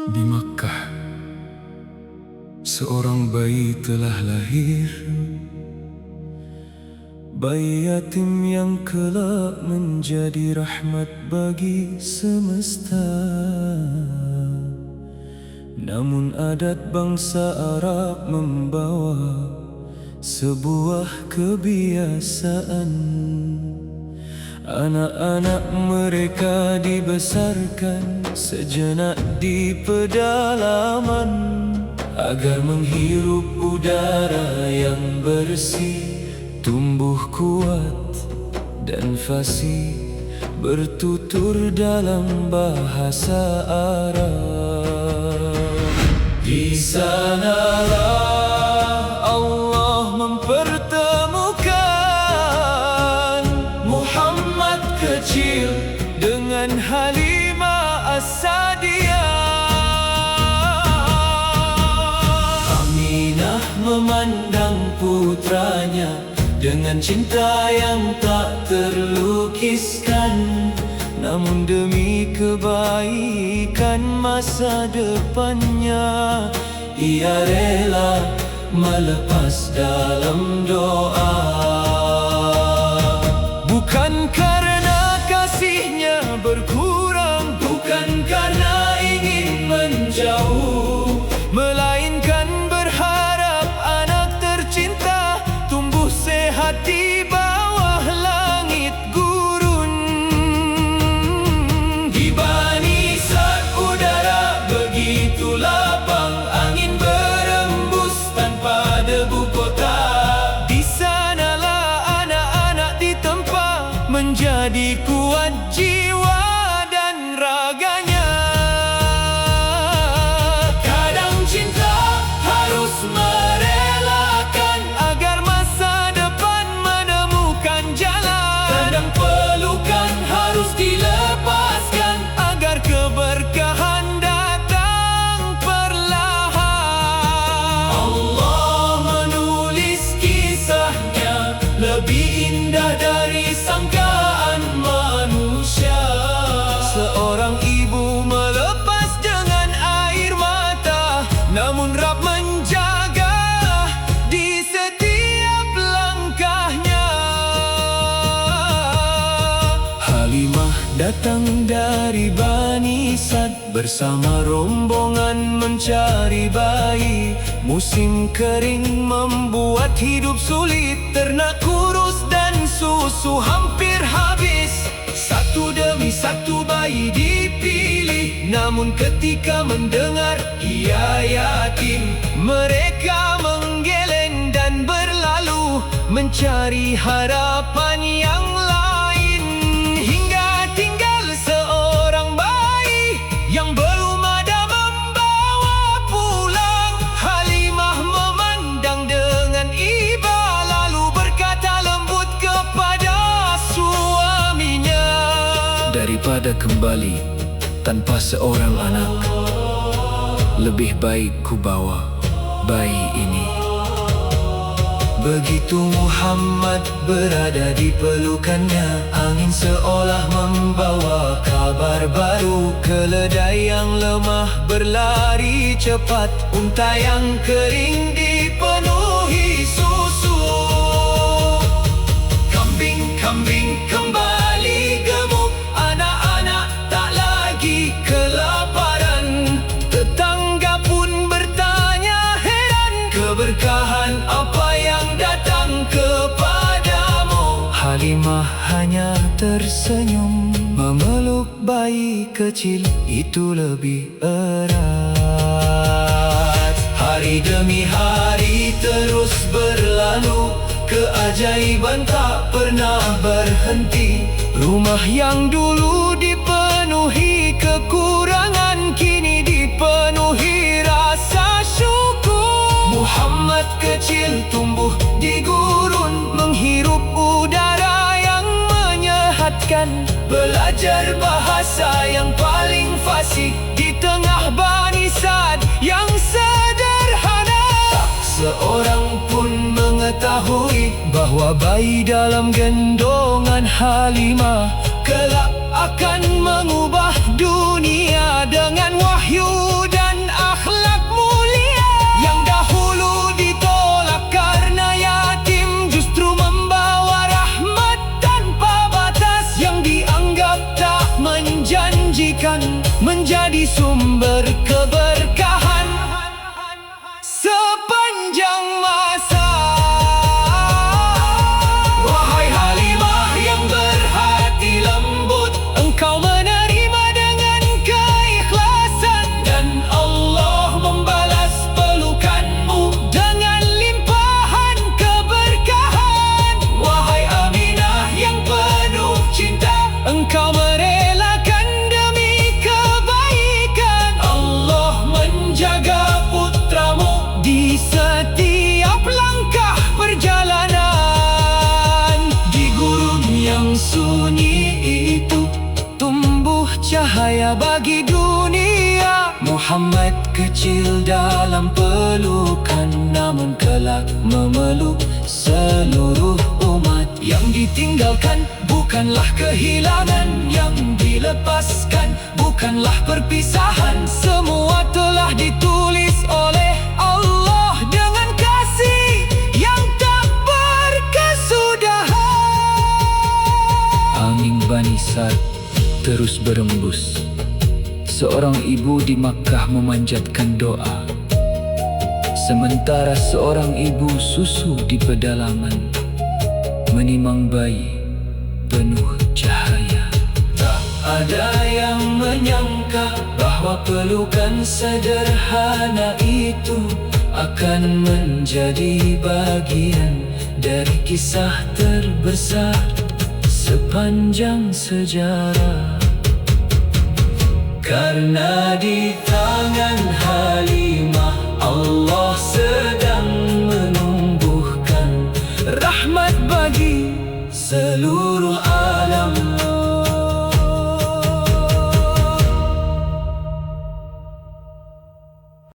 Di Makkah, seorang bayi telah lahir, bayi yatim yang kelak menjadi rahmat bagi semesta. Namun adat bangsa Arab membawa sebuah kebiasaan. Anak-anak mereka dibesarkan sejenak di pedalaman agar menghirup udara yang bersih, tumbuh kuat dan fasih, bertutur dalam bahasa Arab. Di sanalah Allah mempertemukan Muhammad kecil dengan Halimah As-Sa'diyah. Aminah memandang putranya dengan cinta yang tak terlukiskan. Namun demi kebaikan masa depannya, ia rela melepas dalam doa. Bukan karena kasihnya berkurang, bukan karena ingin menjauh, melainkan berharap anak tercinta tumbuh sehat di bawah langit gurun. Di Bani Sa'd udara begitu lapang, angin berembus tanpa debu kota. Di sanalah anak-anak ditempa menjadi kuat jiwa dan raganya. Kadang cinta harus merelakan agar masa depan menemukan jalan. Kadang pelukan harus dilepaskan agar keberkahan datang perlahan. Allah menulis kisahnya lebih indah dari sangkaan manusia. Seorang ibu melepas dengan air mata, namun Rabb menjaga di setiap langkahnya. Halimah datang dari Bani Sa'd bersama rombongan mencari bayi. Musim kering membuat hidup sulit, ternak kurus dan susu hampir habis. Satu demi satu bayi dipilih, namun ketika mendengar ia yatim, mereka menggeleng dan berlalu mencari harapan yang lain. Hingga tinggal seorang bayi yang belum ada membawa pulang. Halimah memandang dengan iba, lalu berkata lembut kepada suaminya, daripada kembali tanpa seorang anak, lebih baik ku bawa bayi ini. Begitu Muhammad berada di pelukannya, angin seolah membawa kabar baru. Keledai yang lemah berlari cepat, unta yang kering dipenuhi susu. Kambing-kambing kembali gemuk, anak-anak tak lagi kelaparan. Tetangga pun bertanya heran, keberkahan apa yang datang kepadamu? Halimah hanya tersenyum, memeluk bayi kecil itu lebih erat. Hari demi hari terus berlalu, keajaiban tak pernah berhenti. Rumah yang dulu dipenuhi kekurangan, kini dipenuhi rasa syukur. Muhammad kecil tumbuh di gurun, menghirup udara yang menyehatkan, belajar bahasa yang paling fasih di tengah Bani Sa'd yang sederhana. Tak seorang pun mengetahui bahwa bayi dalam gendongan Halimah kelak akan mengubah dunia dengan wahyu dan janjikan menjadi sumber keberkahan sepanjang masa. Wahai Halimah yang berhati lembut, engkau menerima dengan keikhlasan, dan Allah membalas pelukanmu dengan limpahan keberkahan. Wahai Aminah yang penuh cinta, engkau merelakan demi kebaikan. Allah menjaga putramu di setiap langkah perjalanan. Di gurun yang sunyi itu tumbuh cahaya bagi dunia. Muhammad kecil dalam pelukan, namun kelak memeluk seluruh umat. Yang ditinggalkan bukanlah kehilangan, yang dilepaskan bukanlah perpisahan. Semua telah ditulis oleh Allah dengan kasih yang tak berkesudahan. Angin Bani Sa'd terus berembus. Seorang ibu di Makkah memanjatkan doa, sementara seorang ibu susu di pedalaman menimang bayi penuh cahaya. Tak ada yang menyangka bahwa pelukan sederhana itu akan menjadi bagian dari kisah terbesar sepanjang sejarah. Karena di tangan Halimah Allah sedang menumbuhkan rahmat bagi seluruh alam.